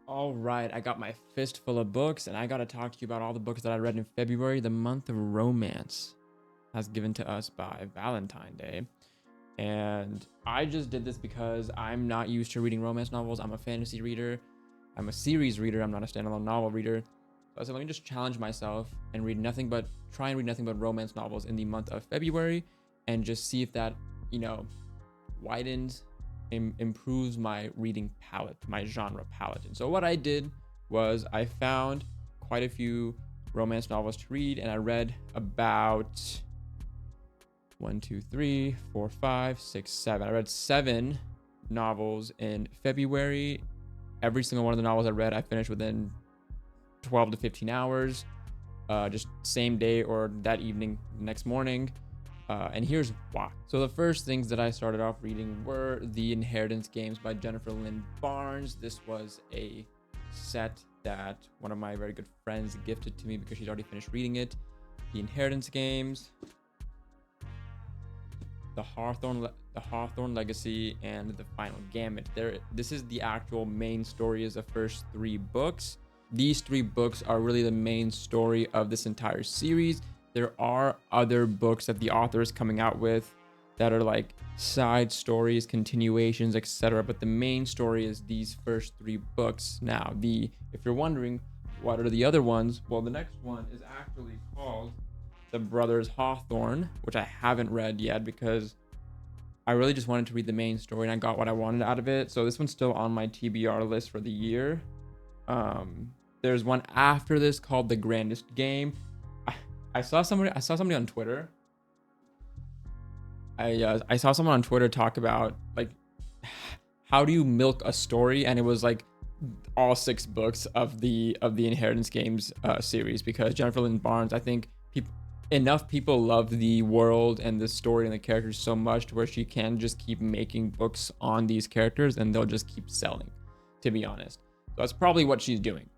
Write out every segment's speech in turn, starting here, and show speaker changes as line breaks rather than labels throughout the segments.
All right, I got my fistful of books, and I got to talk to you about all the books that I read in February, the month of romance, as given to us by Valentine Day. And I just did this because I'm not used to reading romance novels. I'm a fantasy reader, I'm a series reader, I'm not a standalone novel reader. So I said, let me just challenge myself and try and read nothing but romance novels in the month of February and just see if that, you know, widens improves my reading palette, my genre palette. And so what I did was I found quite a few romance novels to read, and I read about 7. I read 7 novels in February. Every single one of the novels I read, I finished within 12 to 15 hours, just same day or that evening, next morning. And here's why. So the first things that I started off reading were The Inheritance Games by Jennifer Lynn Barnes. This was a set that one of my very good friends gifted to me because she'd already finished reading it. The Inheritance Games, the Hawthorne Legacy, and The Final Gambit. This is the actual main story as the first 3 books. These 3 books are really the main story of this entire series. There are other books that the author is coming out with that are like side stories, continuations, etc. But the main story is these first 3 books. Now, if you're wondering what are the other ones, well, the next one is actually called The Brothers Hawthorne, which I haven't read yet because I really just wanted to read the main story and I got what I wanted out of it. So this one's still on my TBR list for the year. There's one after this called The Grandest Game. I saw somebody on Twitter. I saw someone on Twitter talk about like how do you milk a story, and it was like all 6 books of the Inheritance Games series, because Jennifer Lynn Barnes, I think enough people love the world and the story and the characters so much to where she can just keep making books on these characters and they'll just keep selling, to be honest. So that's probably what she's doing.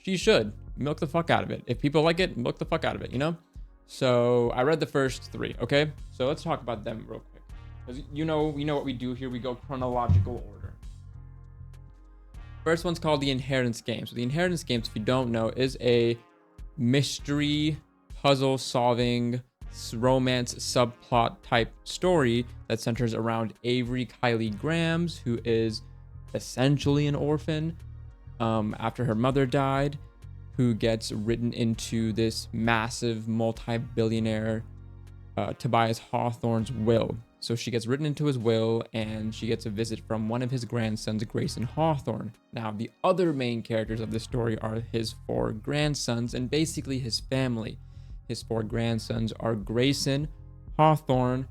She should milk the fuck out of it. If people like it, milk the fuck out of it, you know? So I read the first 3, okay? So let's talk about them real quick. Because you know what we do here. We go chronological order. First one's called The Inheritance Games. So The Inheritance Games, if you don't know, is a mystery, puzzle solving, romance subplot type story that centers around Avery Kylie Grams, who is essentially an orphan after her mother died, who gets written into this massive multi-billionaire Tobias Hawthorne's will. So she gets written into his will, and she gets a visit from one of his grandsons, Grayson Hawthorne. Now, the other main characters of this story are his 4 grandsons and basically his family. His 4 grandsons are Grayson Hawthorne,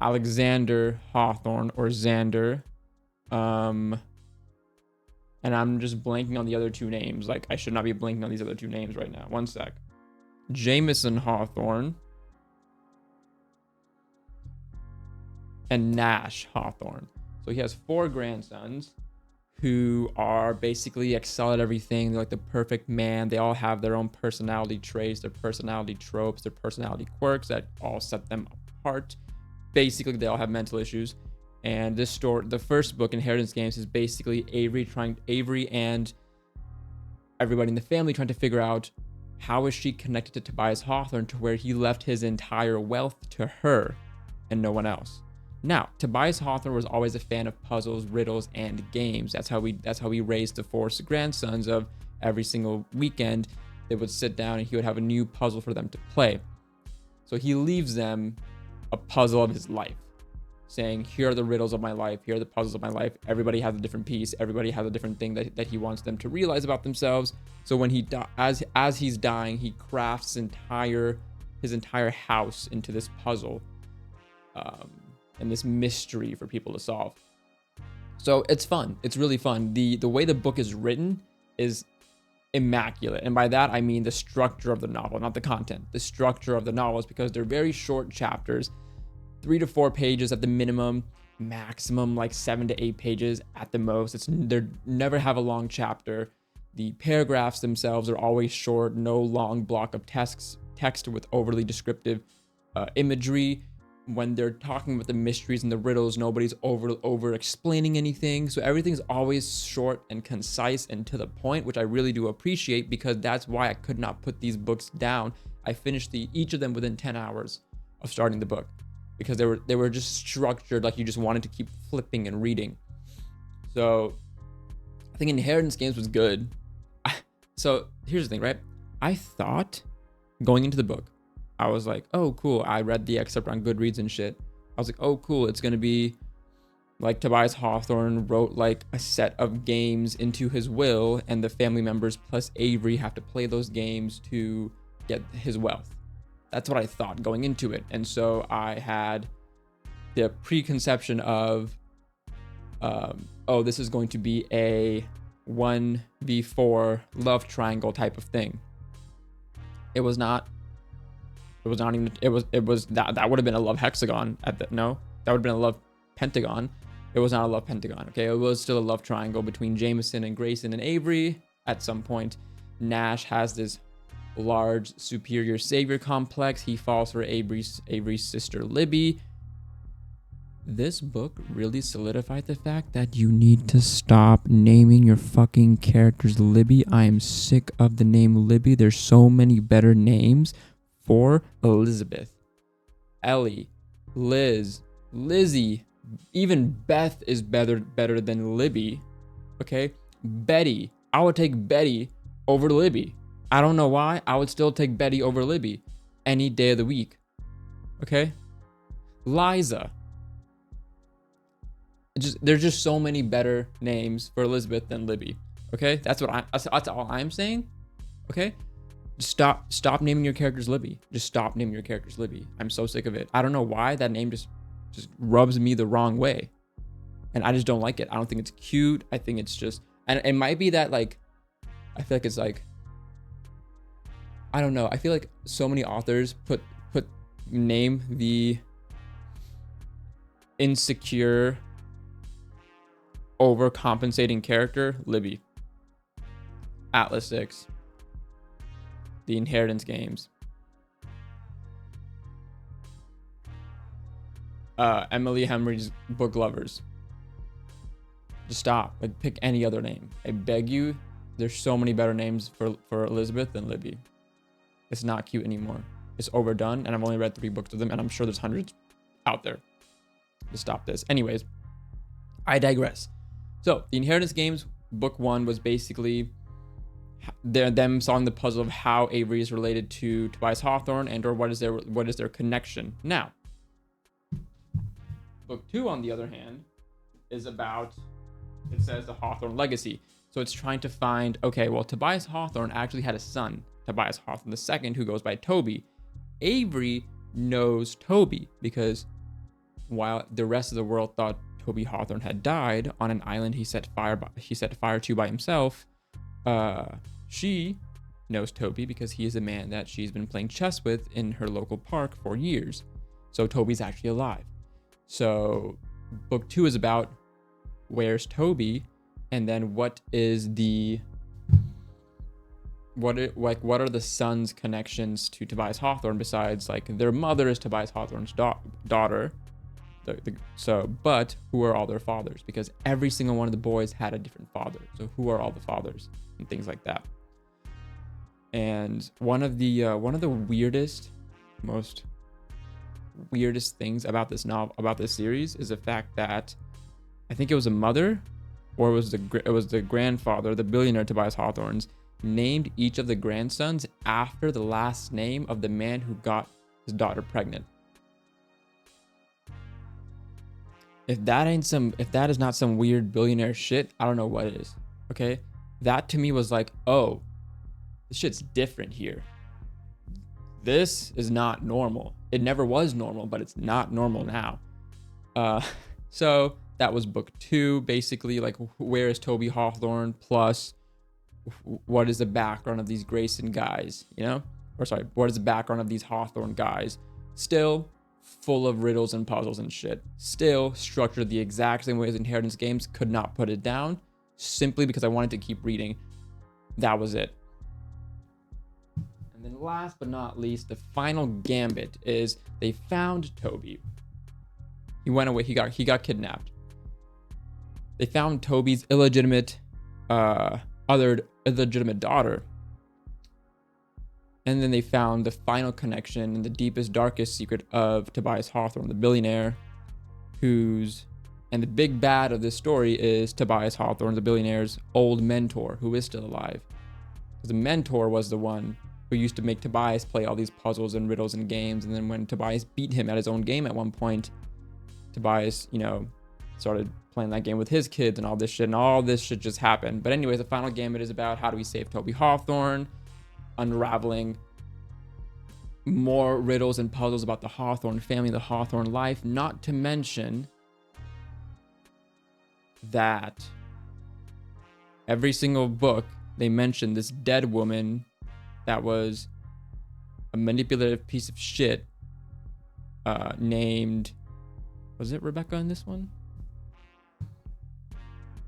Alexander Hawthorne, or Xander, and I'm just blanking on the other 2 names. Like, I should not be blanking on these other 2 names right now. One sec. Jameson Hawthorne and Nash Hawthorne. So he has 4 grandsons who are basically excel at everything. They're like the perfect man. They all have their own personality traits, their personality tropes, their personality quirks that all set them apart. Basically, they all have mental issues. And this story, the first book, Inheritance Games, is basically Avery and everybody in the family trying to figure out how is she connected to Tobias Hawthorne to where he left his entire wealth to her and no one else. Now, Tobias Hawthorne was always a fan of puzzles, riddles, and games. That's how we raised the 4 grandsons. Of every single weekend, they would sit down and he would have a new puzzle for them to play. So he leaves them a puzzle of his life, saying, here are the riddles of my life, here are the puzzles of my life. Everybody has a different piece, everybody has a different thing that he wants them to realize about themselves. So when as he's dying, he crafts his entire house into this puzzle, and this mystery for people to solve. So it's fun. It's really fun. The way the book is written is immaculate. And by that, I mean the structure of the novel, not the content. The structure of the novels, because they're very short chapters, 3 to 4 pages at the minimum, maximum like 7 to 8 pages at the most. They never have a long chapter. The paragraphs themselves are always short, no long block of text with overly descriptive imagery. when they're talking about the mysteries and the riddles, nobody's over explaining anything. So everything's always short and concise and to the point, which I really do appreciate, because that's why I could not put these books down. I finished each of them within 10 hours of starting the book, because they were just structured like you just wanted to keep flipping and reading. So I think Inheritance Games was good. So here's the thing, right? I thought going into the book, I was like, oh, cool. I read the excerpt on Goodreads and shit. I was like, oh, cool. It's going to be like Tobias Hawthorne wrote like a set of games into his will, and the family members plus Avery have to play those games to get his wealth. That's what I thought going into it. And so I had the preconception of, oh, this is going to be a 1v4 love triangle type of thing. It was not. It was not even. It was that would have been a love hexagon that would have been a love pentagon. It was not a love pentagon. Okay, it was still a love triangle between Jameson and Grayson and Avery. At some point, Nash has this large superior savior complex. He falls for Avery's sister Libby. This book really solidified the fact that you need to stop naming your fucking characters Libby. I am sick of the name Libby. There's so many better names for Elizabeth, Ellie, Liz, Lizzie, even Beth is better than Libby. Okay, Betty. I would take Betty over Libby. I don't know why. I would still take Betty over Libby any day of the week. Okay, Liza. There's just so many better names for Elizabeth than Libby. Okay, that's all I'm saying. Okay. Stop naming your characters Libby. Just stop naming your characters Libby. I'm so sick of it. I don't know why that name just rubs me the wrong way. And I just don't like it. I don't think it's cute. I think it's just, and it might be that like, I feel like it's like, I don't know. I feel like so many authors name the insecure, overcompensating character Libby. Atlas 6. The Inheritance Games. Emily Henry's Book Lovers. Just stop. Like, pick any other name. I beg you. There's so many better names for Elizabeth than Libby. It's not cute anymore. It's overdone, and I've only read 3 books of them, and I'm sure there's hundreds out there. Just stop this. Anyways, I digress. So, The Inheritance Games, book 1 was basically them solving the puzzle of how Avery is related to Tobias Hawthorne, and or what is their connection. Now, book 2, on the other hand, is about, it says, the Hawthorne legacy. So it's trying to find, okay, well, Tobias Hawthorne actually had a son, Tobias Hawthorne II, who goes by Toby. Avery knows Toby because while the rest of the world thought Toby Hawthorne had died on an island he set fire to by himself, she knows Toby because he is a man that she's been playing chess with in her local park for years. So Toby's actually alive. So book 2 is about where's Toby, and then what are the sons' connections to Tobias Hawthorne besides like their mother is Tobias Hawthorne's daughter. But who are all their fathers? Because every single one of the boys had a different father. So who are all the fathers and things like that? And one of the most weirdest things about this novel, about this series, is the fact that I think it was a mother, or it was the grandfather, the billionaire Tobias Hawthorne's, named each of the grandsons after the last name of the man who got his daughter pregnant. If that is not some weird billionaire shit, I don't know what is. Okay, that to me was like, oh, this shit's different here. This is not normal. It never was normal, but it's not normal now. So that was book 2, basically, like, where is Toby Hawthorne, plus what is the background of these Grayson guys, what is the background of these Hawthorne guys? Still full of riddles and puzzles and shit. Still structured the exact same way as Inheritance Games. Could not put it down, simply because I wanted to keep reading. That was it. And then last but not least, the final gambit is they found Toby. He went away. He got kidnapped. They found Toby's illegitimate daughter. And then they found the final connection and the deepest, darkest secret of Tobias Hawthorne, the billionaire, and the big bad of this story is Tobias Hawthorne, the billionaire's old mentor, who is still alive. Because the mentor was the one who used to make Tobias play all these puzzles and riddles and games. And then when Tobias beat him at his own game at one point, Tobias, started playing that game with his kids and all this shit just happened. But anyways, the final gambit is about how do we save Toby Hawthorne, unraveling more riddles and puzzles about the Hawthorne family, the Hawthorne life, not to mention that every single book they mentioned this dead woman that was a manipulative piece of shit named, was it Rebecca in this one?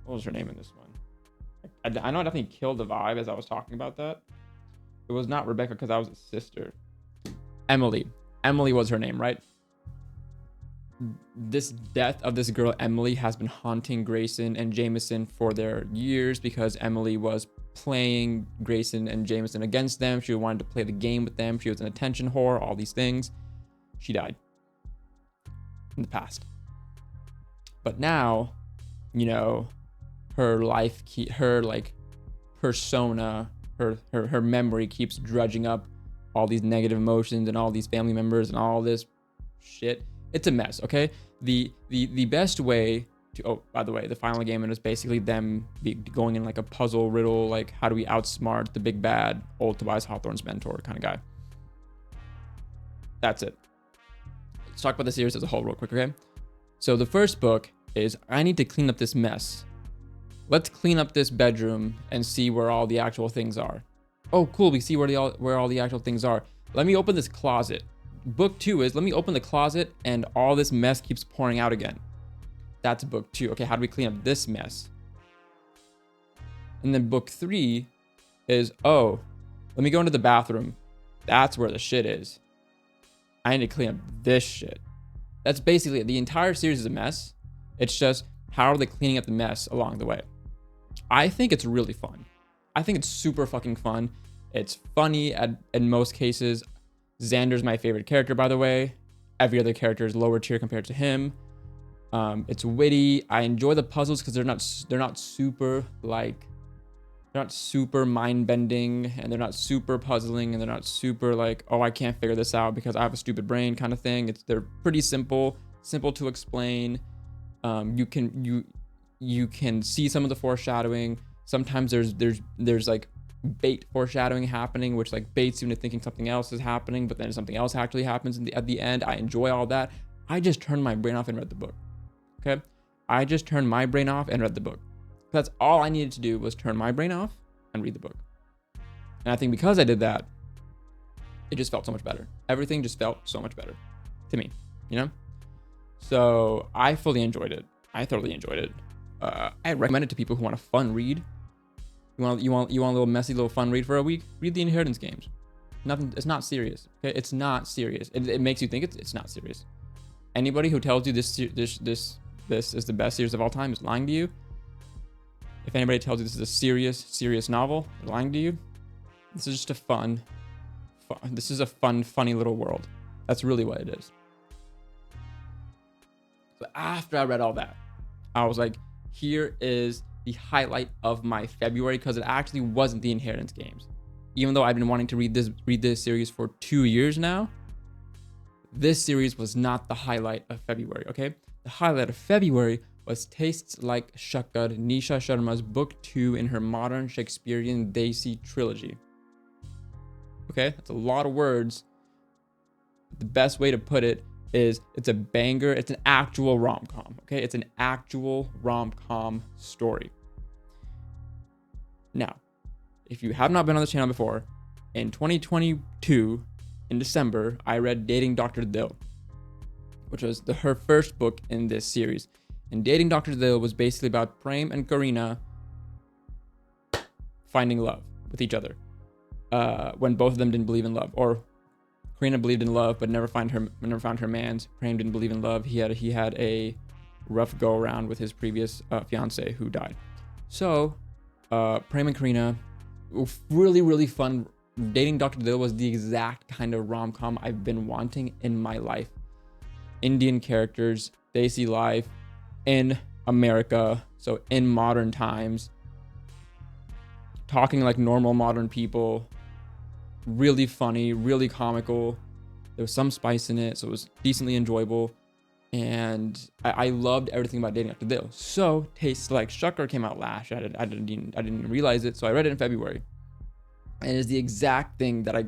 What was her name in this one? I know I definitely killed the vibe as I was talking about that. It was not Rebecca because I was a sister. Emily was her name, right? This death of this girl Emily has been haunting Grayson and Jameson for their years because Emily was playing Grayson and Jameson against them. She wanted to play the game with them. She was an attention whore, all these things. She died in the past. But now, her life, her like persona, her memory keeps dredging up all these negative emotions and all these family members and all this shit. It's a mess, okay? The best way to, oh, by the way, the final game is basically them going in like a puzzle riddle, like how do we outsmart the big bad old Tobias Hawthorne's mentor kind of guy. That's it. Let's talk about the series as a whole real quick, okay? So the first book is I need to clean up this mess. Let's clean up this bedroom and see where all the actual things are. Oh, cool, we see where all the actual things are. Let me open this closet. Book 2 is let me open the closet and all this mess keeps pouring out again. That's book 2. Okay, how do we clean up this mess? And then book 3 is, oh, let me go into the bathroom. That's where the shit is. I need to clean up this shit. That's basically it. The entire series is a mess. It's just how are they cleaning up the mess along the way? I think it's really fun. I think it's super fucking fun. It's funny in most cases. Xander's my favorite character, by the way. Every other character is lower tier compared to him. It's witty. I enjoy the puzzles because they're not super mind bending, and they're not super puzzling, and they're not super like, oh, I can't figure this out because I have a stupid brain kind of thing. They're pretty simple to explain. You can see some of the foreshadowing. Sometimes there's like bait foreshadowing happening, which like baits you into thinking something else is happening, but then something else actually happens at the end. I enjoy all that. I just turned my brain off and read the book. Okay, I just turned my brain off and read the book. That's all I needed to do was turn my brain off and read the book. And I think because I did that, it just felt so much better. Everything just felt so much better to me, So I fully enjoyed it. I thoroughly enjoyed it. I recommend it to people who want a fun read. You want a little messy, little fun read for a week? Read the Inheritance Games. Nothing. It's not serious. Okay, it's not serious. It makes you think it's not serious. Anybody who tells you this is the best series of all time is lying to you. If anybody tells you this is a serious novel, they're lying to you. This is just a fun. This is a funny little world. That's really what it is. So after I read all that, I was like, here is the highlight of my February, because it actually wasn't the Inheritance Games. Even though I've been wanting to read this series for 2 years now, this series was not the highlight of February, okay? The highlight of February was Tastes Like Shakkar, Nisha Sharma's book 2 in her modern Shakespearean Desi trilogy. Okay, that's a lot of words. The best way to put it is it's a banger. It's an actual rom-com, okay? It's an actual rom-com story. Now, if you have not been on the channel before, in 2022, in December, I read Dating Dr. Dil, which was her first book in this series. And Dating Dr. Dil was basically about Prem and Karina finding love with each other when both of them didn't believe in love. Or Karina believed in love, but never found her man's. Prem didn't believe in love. He had a rough go around with his previous fiance who died. So, Prem and Karina, really, really fun. Dating Dr. Dill was the exact kind of rom-com I've been wanting in my life. Indian characters, Desi life in America, so in modern times, talking like normal modern people, really funny, really comical. There was some spice in it, so it was decently enjoyable. And I loved everything about Dating Dr. Dill. So Tastes Like Sugar came out last year. I didn't even realize it, so I read it in February. And it's the exact thing that I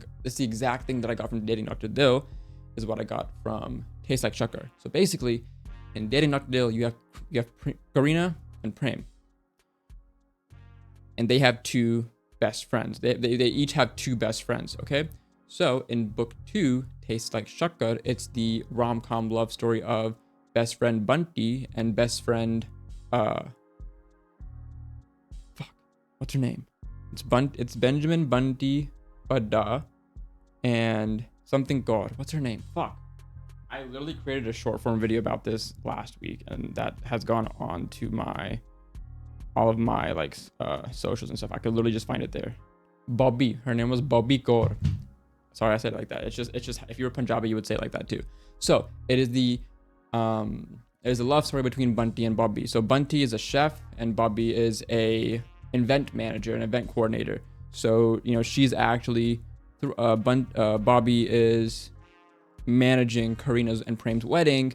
got from Dating Dr. Dill is what I got from Tastes Like Sugar. So basically, in Dating Dr. Dill, you have Karina and Prem, and they have two best friends. They each have two best friends. Okay, so in book 2, Tastes Like Sugar, it's the rom-com love story of best friend Bunty and best friend what's her name? It's Benjamin Bunty Bada and something God. What's her name? Fuck. I literally created a short form video about this last week, and that has gone on to all of my like socials and stuff. I could literally just find it there. Bobby. Her name was Bobby Kaur. Sorry, I said it like that. It's just if you were Punjabi, you would say it like that too. So it is a love story between Bunty and Bobby. So Bunty is a chef and Bobby is a event manager and event coordinator. So she's actually Bobby is managing Karina's and Prem's wedding,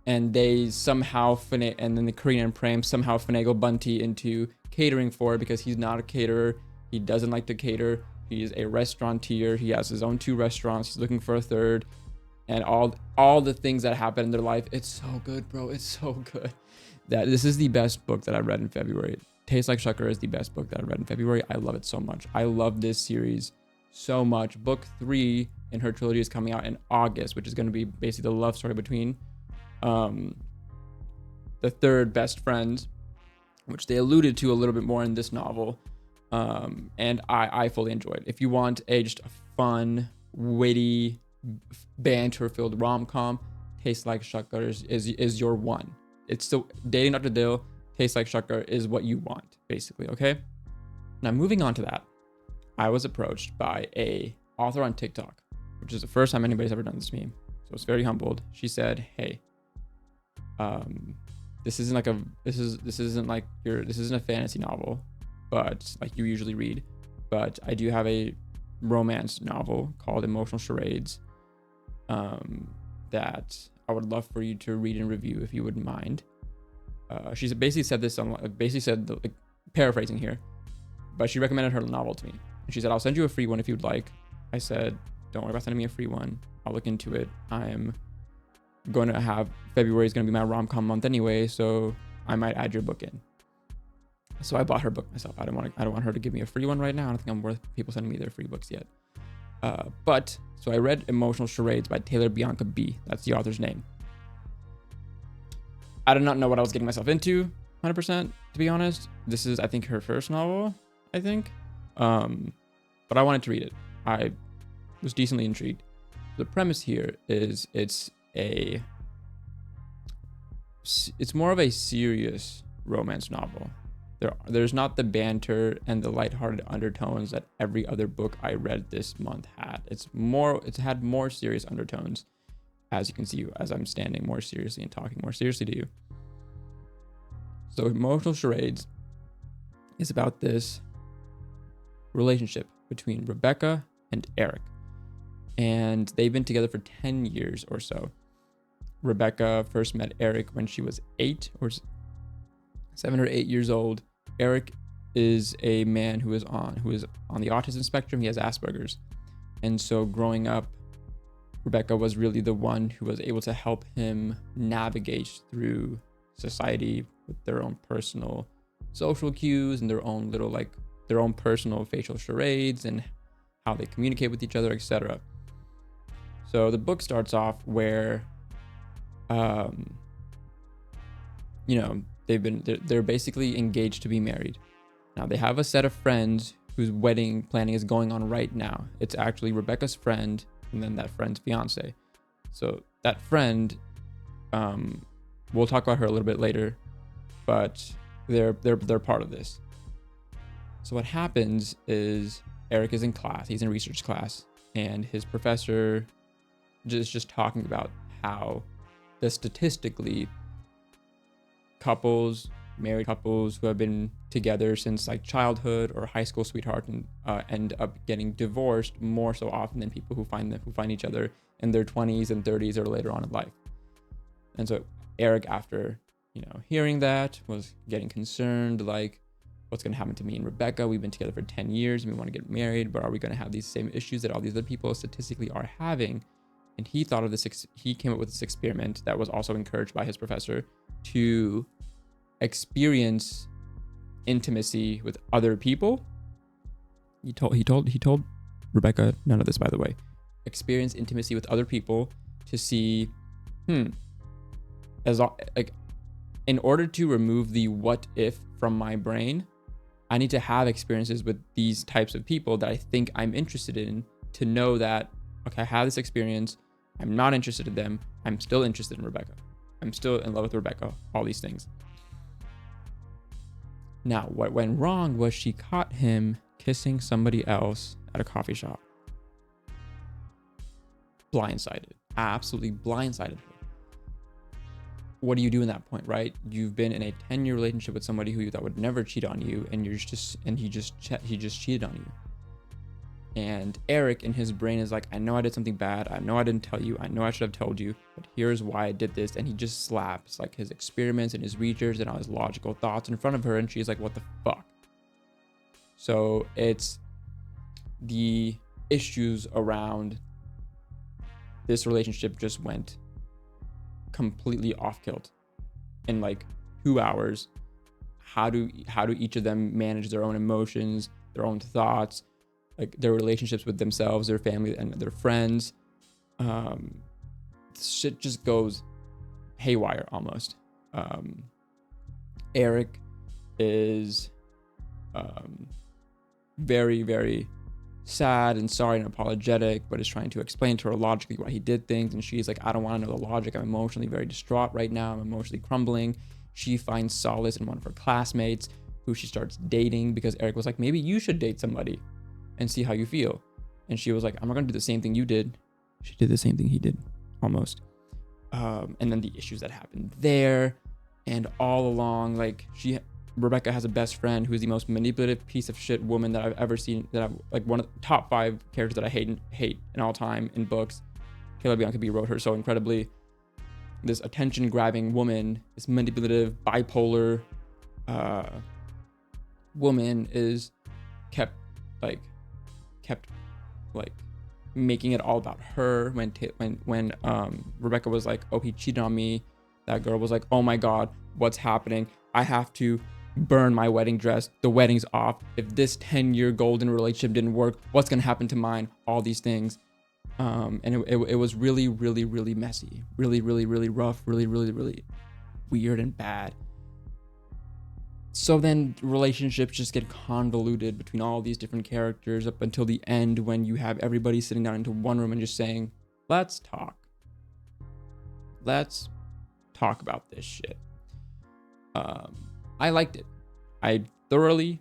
and they somehow and then the Karina and Prem somehow finagle Bunty into catering for it because he's not a caterer. He doesn't like to cater. He's a restaurateur. He has his own 2 restaurants. He's looking for a third, and all the things that happen in their life. It's so good, bro. It's so good. This is the best book that I read in February. Tastes Like Sugar is the best book that I read in February. I love it so much. I love this series so much. Book 3 in her trilogy is coming out in August, which is going to be basically the love story between the third best friends, which they alluded to a little bit more in this novel. And I fully enjoyed. If you want just a fun, witty, banter-filled rom-com, Tastes Like Sugar is your one. It's still Dating Dr. Dill. Tastes Like Sugar is what you want, basically. Okay. Now moving on to that, I was approached by a author on TikTok, which is the first time anybody's ever done this to me. So I was very humbled. She said, "Hey, this isn't a fantasy novel, but like you usually read, but I do have a romance novel called Emotional Charades that I would love for you to read and review if you wouldn't mind." She basically said this paraphrasing here, but she recommended her novel to me. And she said, "I'll send you a free one if you'd like." I said, "Don't worry about sending me a free one. I'll look into it. I'm going to have February is going to be my rom-com month anyway, so I might add your book in." So I bought her book myself. I don't want her to give me a free one right now. I don't think I'm worth people sending me their free books yet. So I read Emotional Charades by Taylor Bianca B. That's the author's name. I did not know what I was getting myself into, 100%, to be honest. This is, I think, her first novel, I think. But I wanted to read it. I was decently intrigued. The premise here is it's more of a serious romance novel. There's not the banter and the lighthearted undertones that every other book I read this month had. It's had more serious undertones, as you can see, as I'm standing more seriously and talking more seriously to you. So Emotional Charades is about this relationship between Rebecca and Eric. And they've been together for 10 years or so. Rebecca first met Eric when she was 7 or 8 years old. Eric is a man who is on the autism spectrum. He has Asperger's. And so growing up, Rebecca was really the one who was able to help him navigate through society with their own personal social cues and their own personal facial charades and how they communicate with each other, etc. So the book starts off where they're basically engaged to be married. Now they have a set of friends whose wedding planning is going on right now. It's actually Rebecca's friend and then that friend's fiance. So that friend, we'll talk about her a little bit later, but they're part of this. So what happens is Eric is in class, he's in research class, and his professor is just talking about how statistically married couples who have been together since like childhood or high school sweetheart and end up getting divorced more so often than people who find each other in their 20s and 30s or later on in life. And so Eric, after hearing that, was getting concerned, like, what's going to happen to me and Rebecca? We've been together for 10 years and we want to get married, but are we going to have these same issues that all these other people statistically are having? And he thought of this, he came up with this experiment that was also encouraged by his professor to experience intimacy with other people. He told Rebecca none of this, by the way. Experience intimacy with other people to see, in order to remove the what if from my brain, I need to have experiences with these types of people that I think I'm interested in, to know that, okay, I have this experience, I'm not interested in them, I'm still interested in Rebecca, I'm still in love with Rebecca, all these things. Now, what went wrong was she caught him kissing somebody else at a coffee shop. Blindsided, absolutely blindsided her. What do you do in that point, right? You've been in a 10-year relationship with somebody who you thought would never cheat on you, and he just cheated on you. And Eric in his brain is like, I know I did something bad, I know I didn't tell you, I know I should have told you, but here's why I did this. And he just slaps like his experiments and his research and all his logical thoughts in front of her, and she's like, what the fuck? So it's the issues around this relationship just went completely off kilt in like 2 hours. How do each of them manage their own emotions, their own thoughts, like their relationships with themselves, their family, and their friends? Shit just goes haywire almost. Eric is very, very sad and sorry and apologetic, but is trying to explain to her logically why he did things, and she's like, I don't want to know the logic, I'm emotionally very distraught right now, I'm emotionally crumbling. She finds solace in one of her classmates who she starts dating, because Eric was like, maybe you should date somebody and see how you feel. And she was like, I'm not gonna do the same thing you did. She did the same thing he did, almost. And then the issues that happened there, and all along, like, Rebecca has a best friend who is the most manipulative piece of shit woman that I've ever seen, that I've, like, one of the top 5 characters that I hate in all time in books. Kayla Biancabi wrote her so incredibly. This attention grabbing woman, this manipulative, bipolar woman is kept making it all about her. When Rebecca was like, oh, he cheated on me, that girl was like, oh my God, what's happening? I have to burn my wedding dress. The wedding's off. If this 10-year golden relationship didn't work, what's gonna happen to mine? All these things. And it was really, really, really messy. Really, really, really rough. Really, really, really weird and bad. So then relationships just get convoluted between all these different characters up until the end, when you have everybody sitting down into one room and just saying, let's talk. Let's talk about this shit. I liked it. I thoroughly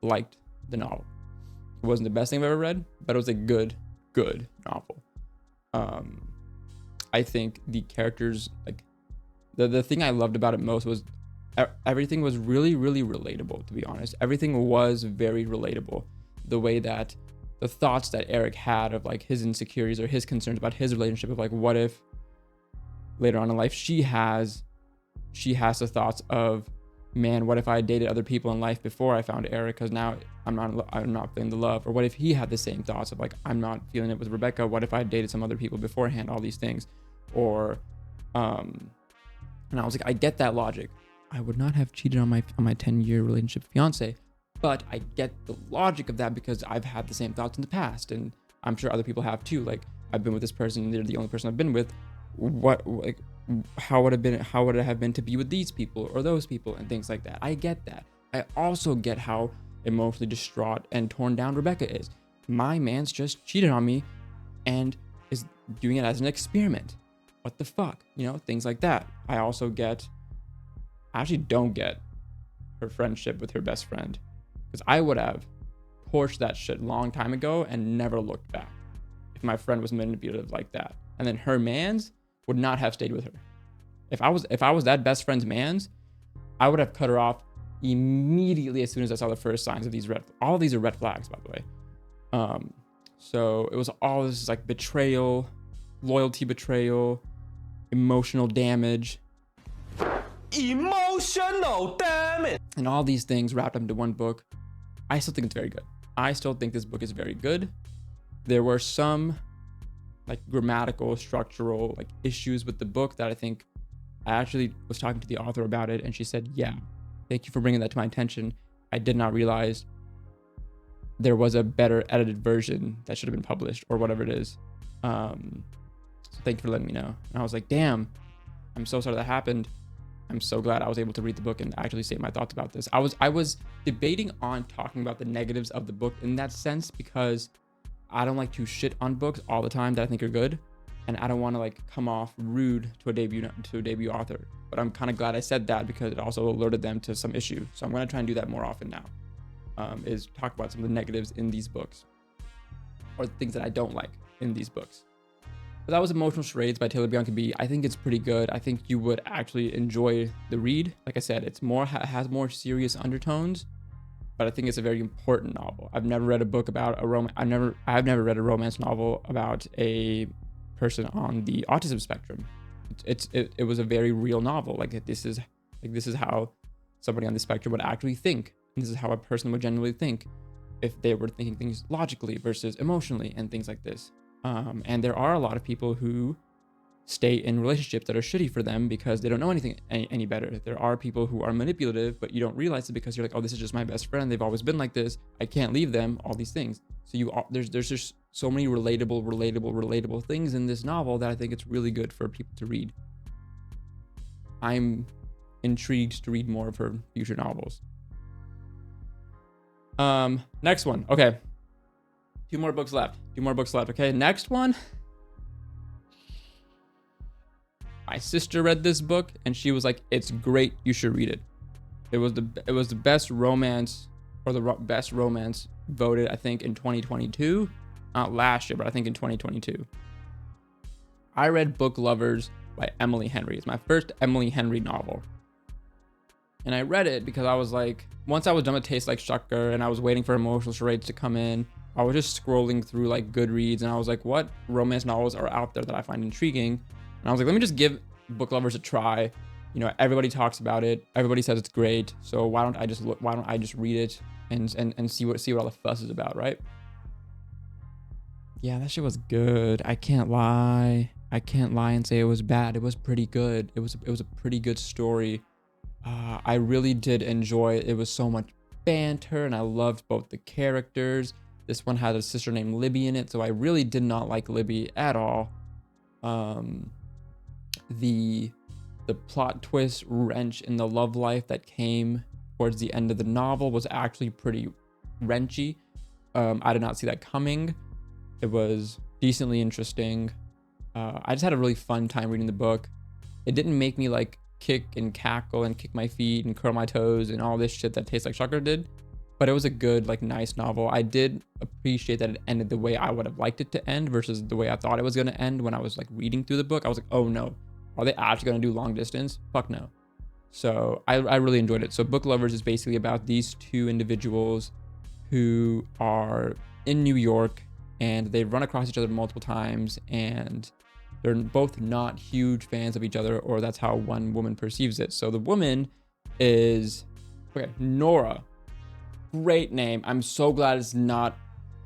liked the novel. It wasn't the best thing I've ever read, but it was a good novel. I think the characters, like, the thing I loved about it most was everything was really, really relatable, to be honest. Everything was very relatable. The way that the thoughts that Eric had of like his insecurities or his concerns about his relationship, of like, what if later on in life she has the thoughts of, man, what if I dated other people in life before I found Eric, because now I'm not feeling the love? Or what if he had the same thoughts of like, I'm not feeling it with Rebecca, what if I dated some other people beforehand? All these things. Or and I was like, I get that logic. I would not have cheated on my 10-year relationship fiance, but I get the logic of that because I've had the same thoughts in the past, and I'm sure other people have too. Like, I've been with this person, they're the only person I've been with. How would it have been to be with these people or those people, and things like that. I get that. I also get how emotionally distraught and torn down Rebecca is. My man's just cheated on me and is doing it as an experiment. What the fuck? You know, things like that. I actually don't get her friendship with her best friend, because I would have torched that shit long time ago and never looked back if my friend was manipulative like that. And then her mans would not have stayed with her. If I was that best friend's mans, I would have cut her off immediately as soon as I saw the first signs of these all of these are red flags, by the way. So it was all this like betrayal, loyalty betrayal, emotional damage, and all these things wrapped up into one book. I still think it's very good. I still think this book is very good. There were some like grammatical, structural like issues with the book that I actually was talking to the author about it, and she said, yeah, thank you for bringing that to my attention. I did not realize there was a better edited version that should have been published, or whatever it is. So thank you for letting me know. And I was like, damn, I'm so sorry that happened. I'm so glad I was able to read the book and actually say my thoughts about this. I was debating on talking about the negatives of the book in that sense, because I don't like to shit on books all the time that I think are good, and I don't want to like come off rude to a debut author. But I'm kind of glad I said that, because it also alerted them to some issue. So I'm going to try and do that more often now. Is talk about some of the negatives in these books, or things that I don't like in these books. But that was Emotional Charades by Taylor Bianca B. I think it's pretty good. I think you would actually enjoy the read. Like I said, it's has more serious undertones, but I think it's a very important novel. I've never read a book about a romance. I've never read a romance novel about a person on the autism spectrum. It was a very real novel. Like this is how somebody on the spectrum would actually think. And this is how a person would genuinely think if they were thinking things logically versus emotionally and things like this. And there are a lot of people who stay in relationships that are shitty for them because they don't know anything any better. There are people who are manipulative, but you don't realize it because you're like, oh, this is just my best friend. They've always been like this. I can't leave them. All these things. So there's just so many relatable things in this novel that I think it's really good for people to read. I'm intrigued to read more of her future novels. Next one. Okay. Two more books left. Okay. Next one. My sister read this book and she was like, it's great. You should read it. It was the best romance, or the best romance voted, I think, in 2022. Not last year, but I think in 2022. I read Book Lovers by Emily Henry. It's my first Emily Henry novel. And I read it because I was like, once I was done with Tastes Like Sugar and I was waiting for Emotional Charades to come in, I was just scrolling through like Goodreads and I was like, what romance novels are out there that I find intriguing? And I was like, let me just give Book Lovers a try. You know, everybody talks about it. Everybody says it's great. So why don't I just read it and see what all the fuss is about, right? Yeah, that shit was good. I can't lie and say it was bad. It was pretty good. It was a pretty good story. I really did enjoy it. It was so much banter and I loved both the characters. This one had a sister named Libby in it, so I really did not like Libby at all. The plot twist wrench in the love life that came towards the end of the novel was actually pretty wrenchy. I did not see that coming. It was decently interesting. I just had a really fun time reading the book. It didn't make me like kick and cackle and kick my feet and curl my toes and all this shit that Tastes Like Sugar did, but it was a good, like, nice novel. I did appreciate that it ended the way I would have liked it to end versus the way I thought it was going to end when I was like reading through the book. I was like, oh no, are they actually going to do long distance? Fuck no. So I really enjoyed it. So Book Lovers is basically about these two individuals who are in New York and they've run across each other multiple times and they're both not huge fans of each other, or that's how one woman perceives it. So the woman is, Nora. Great name. I'm so glad it's not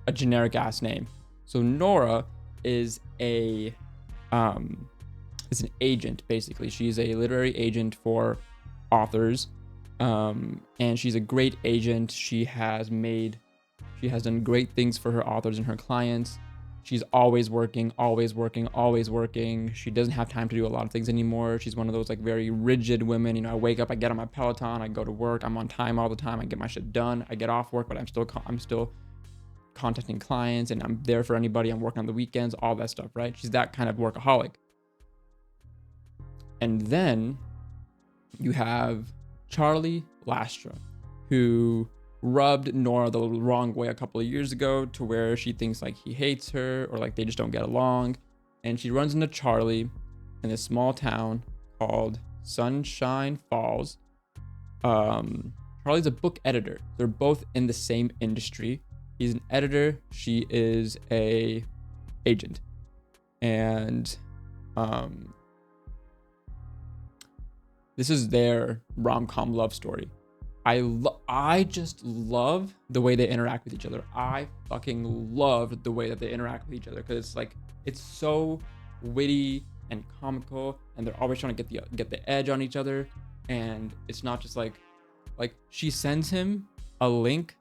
a generic ass name. So Nora is an agent, basically. She's a literary agent for authors. And she's a great agent. She has done great things for her authors and her clients. She's always working. She doesn't have time to do a lot of things anymore. She's one of those like very rigid women. You know, I wake up, I get on my Peloton, I go to work, I'm on time all the time, I get my shit done. I get off work, but I'm still contacting clients, and I'm there for anybody. I'm working on the weekends, all that stuff, right? She's that kind of workaholic. And then you have Charlie Lastra, who rubbed Nora the wrong way a couple of years ago, to where she thinks like he hates her or like they just don't get along. And she runs into Charlie in this small town called Sunshine Falls. Charlie's a book editor. They're both in the same industry. He's an editor. She is a agent. And this is their rom-com love story. I just love the way they interact with each other. I fucking love the way that they interact with each other, because it's like, it's so witty and comical, and they're always trying to get the edge on each other. And it's not just like she sends him a link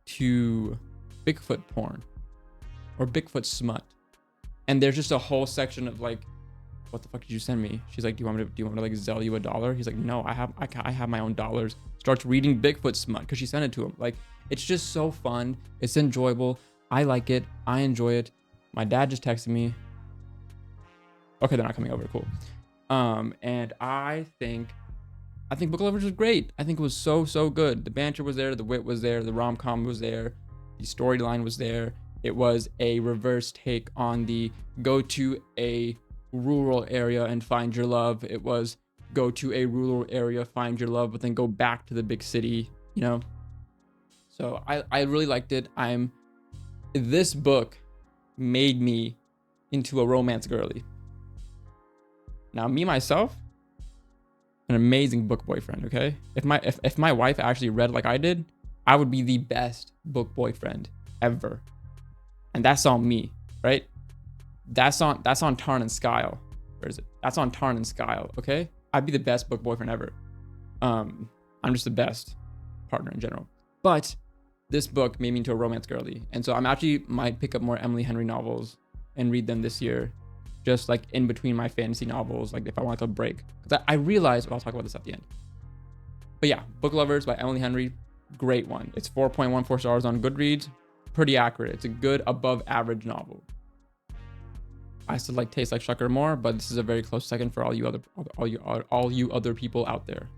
to Bigfoot porn or Bigfoot smut, and there's just a whole section of like, what the fuck did you send me? She's like, do you want me to like Zelle you $1? He's like, no, I have my own dollars. Starts reading Bigfoot smut because she sent it to him. Like, it's just so fun. It's enjoyable. I like it. I enjoy it. My dad just texted me. Okay, they're not coming over. Cool. And I think Book Lovers was great. I think it was so good. The banter was there. The wit was there. The rom-com was there. The storyline was there. It was a reverse take on the go to a rural area and find your love. It was go to a rural area, find your love, but then go back to the big city, you know? So I really liked it. This book made me into a romance girly. Now, me, myself, an amazing book boyfriend, okay? If my wife actually read like I did, I would be the best book boyfriend ever. And that's on me, right? That's on Tarn and Skyle. Where is it? That's on Tarn and Skyle, okay? I'd be the best book boyfriend ever. I'm just the best partner in general. But this book made me into a romance girly. And so I'm actually might pick up more Emily Henry novels and read them this year. Just like in between my fantasy novels, like if I want like a break. Because I realized, I'll talk about this at the end. But yeah, Book Lovers by Emily Henry, great one. It's 4.14 stars on Goodreads. Pretty accurate. It's a good above average novel. I still like Taste Like Sugar more, but this is a very close second for all you other people out there.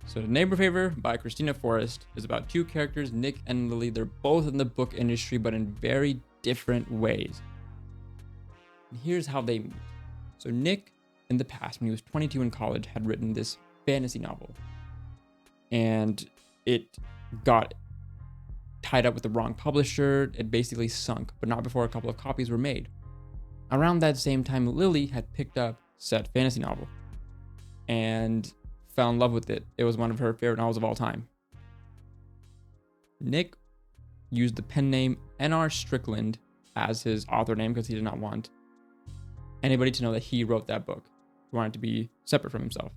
So The Neighbor Favor by Christina Forrest is about two characters, Nick and Lily. They're both in the book industry, but in very different ways. And here's how they meet. So Nick, in the past, when he was 22 in college, had written this fantasy novel. And it got tied up with the wrong publisher. It basically sunk, but not before a couple of copies were made. Around that same time, Lily had picked up said fantasy novel and fell in love with it. It was one of her favorite novels of all time. Nick used the pen name N.R. Strickland as his author name because he did not want anybody to know that he wrote that book. He wanted it to be separate from himself.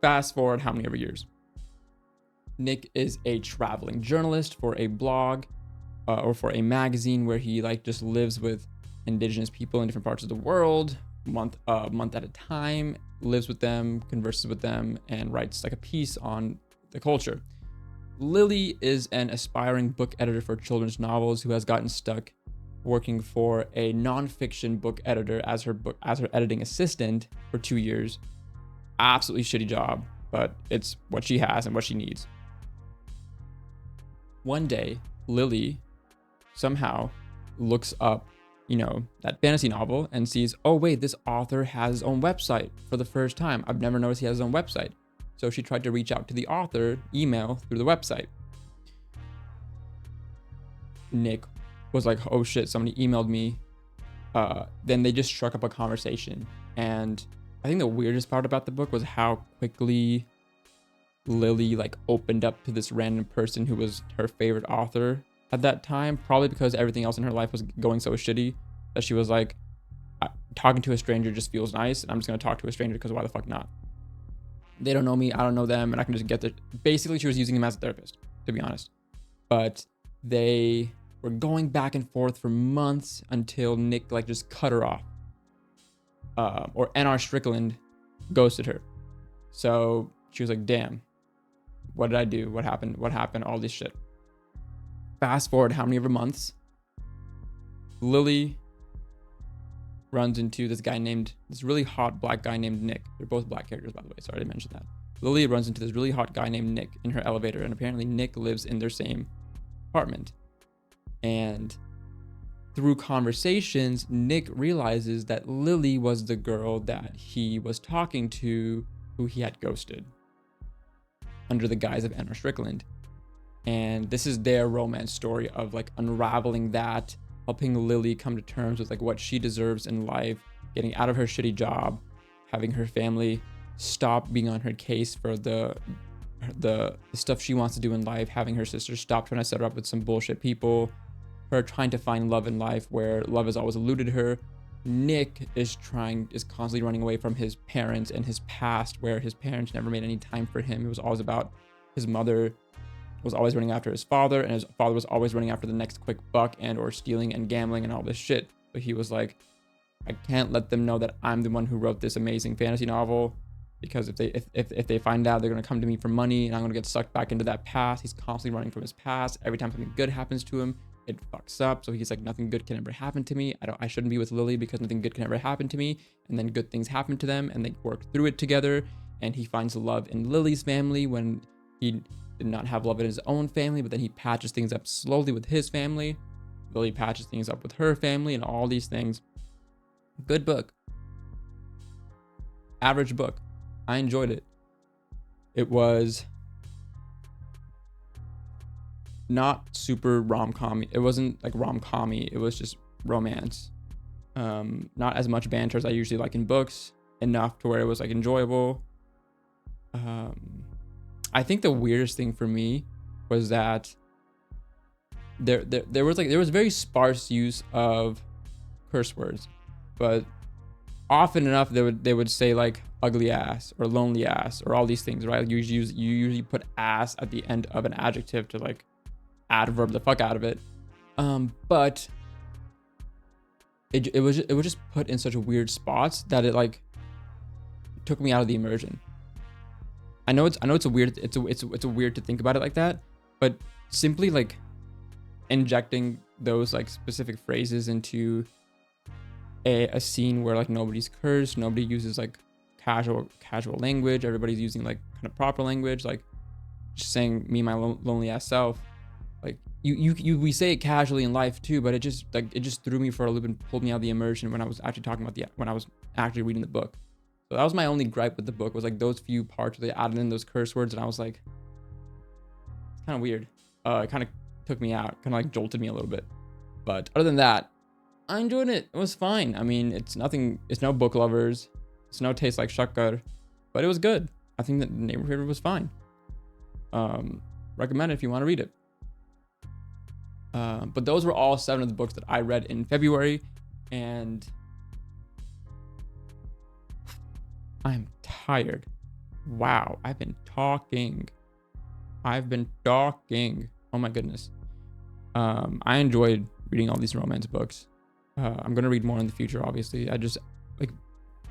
Fast forward how many ever years. Nick is a traveling journalist for a blog or for a magazine where he like just lives with indigenous people in different parts of the world, month at a time, lives with them, converses with them, and writes like a piece on the culture. Lily is an aspiring book editor for children's novels who has gotten stuck working for a nonfiction book editor as her editing assistant for 2 years. Absolutely shitty job, but it's what she has and what she needs. One day, Lily somehow looks up, that fantasy novel and sees, oh wait, this author has his own website for the first time. I've never noticed he has his own website. So she tried to reach out to the author, email through the website. Nick was like, oh shit, somebody emailed me. Then they just struck up a conversation. And I think the weirdest part about the book was how quickly Lily like opened up to this random person who was her favorite author at that time, probably because everything else in her life was going so shitty that she was like, talking to a stranger just feels nice, and I'm just going to talk to a stranger because why the fuck not? They don't know me, I don't know them, and I can just get there. Basically, she was using him as a therapist, to be honest. But they were going back and forth for months until Nick like just cut her off. Or N.R. Strickland ghosted her. So she was like, damn, what did I do? What happened? All this shit. fast forward how many ever months, Lily runs into this really hot black guy named Nick. They're both black characters, by the way. Sorry to mention that. Lily runs into this really hot guy named Nick in her elevator, and apparently Nick lives in their same apartment. And through conversations, Nick realizes that Lily was the girl that he was talking to, who he had ghosted under the guise of Anna Strickland. And this is their romance story of like unraveling that, helping Lily come to terms with like what she deserves in life, getting out of her shitty job, having her family stop being on her case for the stuff she wants to do in life, having her sister stop trying to set her up with some bullshit people, her trying to find love in life where love has always eluded her. Nick is constantly running away from his parents and his past, where his parents never made any time for him. It was always about his mother was always running after his father, and his father was always running after the next quick buck and or stealing and gambling and all this shit. But he was like, I can't let them know that I'm the one who wrote this amazing fantasy novel, because if they find out, they're gonna come to me for money and I'm gonna get sucked back into that past. He's constantly running from his past. Every time something good happens to him, it fucks up. So he's like, nothing good can ever happen to me. I shouldn't be with Lily because nothing good can ever happen to me. And then good things happen to them and they work through it together. And he finds love in Lily's family when he did not have love in his own family, but then he patches things up slowly with his family. Lily patches things up with her family and all these things. Good book. Average book. I enjoyed it. It was not super rom-com-y. It wasn't like rom-com-y. It was just romance. Not as much banter as I usually like in books. Enough to where it was like enjoyable. I think the weirdest thing for me was that there was very sparse use of curse words, but often enough they would say like ugly ass or lonely ass or all these things, right? You usually put ass at the end of an adjective to like adverb the fuck out of it. But it was just put in such a weird spots that it like took me out of the immersion. I know it's a weird to think about it like that, but simply like injecting those like specific phrases into a scene where like nobody's cursed, nobody uses like casual language, everybody's using like kind of proper language, like just saying me, my lonely ass self. Like we say it casually in life too, but it just threw me for a loop and pulled me out of the immersion when I was actually when I was actually reading the book. So that was my only gripe with the book, was like those few parts where they added in those curse words, and I was like, it's kind of weird. It kind of took me out, kind of like jolted me a little bit. But other than that, I enjoyed it. It was fine. I mean, it's no book lovers. It's no taste like shakkar, but it was good. I think that the neighborhood was fine. Recommend it if you want to read it. But those were all 7 of the books that I read in February, and I'm tired. Wow, I've been talking. Oh my goodness. I enjoyed reading all these romance books. I'm gonna read more in the future, obviously. I just like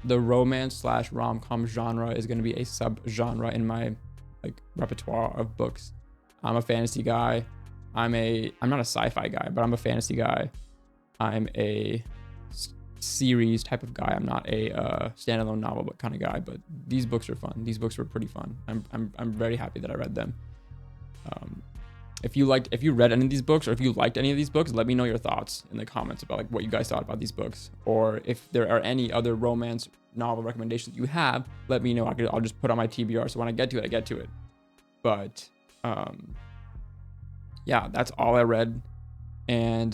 the romance / rom-com genre is gonna be a sub-genre in my like repertoire of books. I'm a fantasy guy. I'm not a sci-fi guy, but I'm a fantasy guy. I'm a series type of guy. I'm not a standalone novel book kind of guy, but these books are fun. These books were pretty fun. I'm very happy that I read them. If you read any of these books, or if you liked any of these books, let me know your thoughts in the comments about like what you guys thought about these books, or if there are any other romance novel recommendations you have, let me know. I'll just put on my TBR, so when I get to it, I get to it. But yeah, that's all I read. And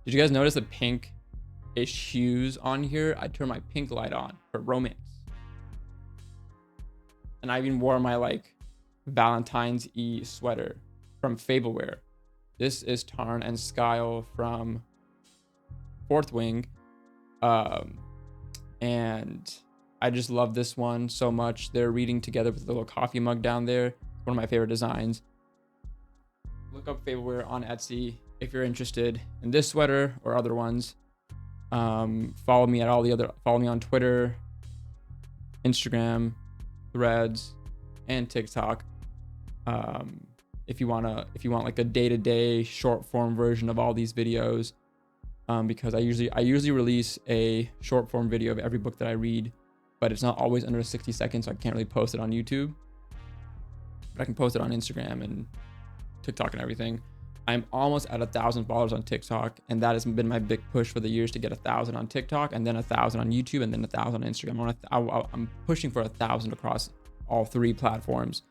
did you guys notice the pink-ish hues on here? I turned my pink light on for romance. And I even wore my like Valentine's Eve sweater from Fableware. This is Tarn and Skyle from Fourth Wing. And I just love this one so much. They're reading together with a little coffee mug down there. One of my favorite designs. Look up Fableware on Etsy if you're interested in this sweater or other ones. Follow me on Twitter, Instagram, Threads, and TikTok. if you want like a day-to-day short form version of all these videos, because I usually release a short form video of every book that I read, but it's not always under 60 seconds, so I can't really post it on YouTube, but I can post it on Instagram and TikTok and everything. I'm almost at 1,000 followers on TikTok, and that has been my big push for the years, to get 1,000 on TikTok, and then 1,000 on YouTube, and then 1,000 on Instagram. I'm pushing for 1,000 across all 3 platforms.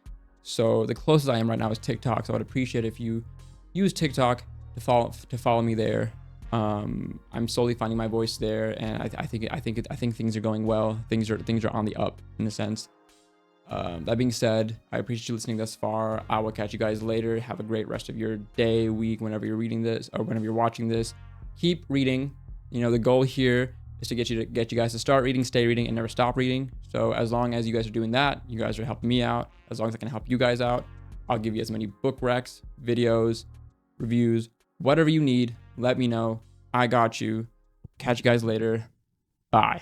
So the closest I am right now is TikTok. So I would appreciate if you use TikTok to follow me there. I'm slowly finding my voice there, and I think things are going well. Things are on the up, in a sense. That being said, I appreciate you listening thus far. I will catch you guys later. Have a great rest of your day, week, whenever you're reading this or whenever you're watching this. Keep reading. The goal here is to get you guys to start reading, stay reading, and never stop reading. So as long as you guys are doing that, you guys are helping me out. As long as I can help you guys out, I'll give you as many book recs, videos, reviews, whatever you need. Let me know. I got you. Catch you guys later. Bye.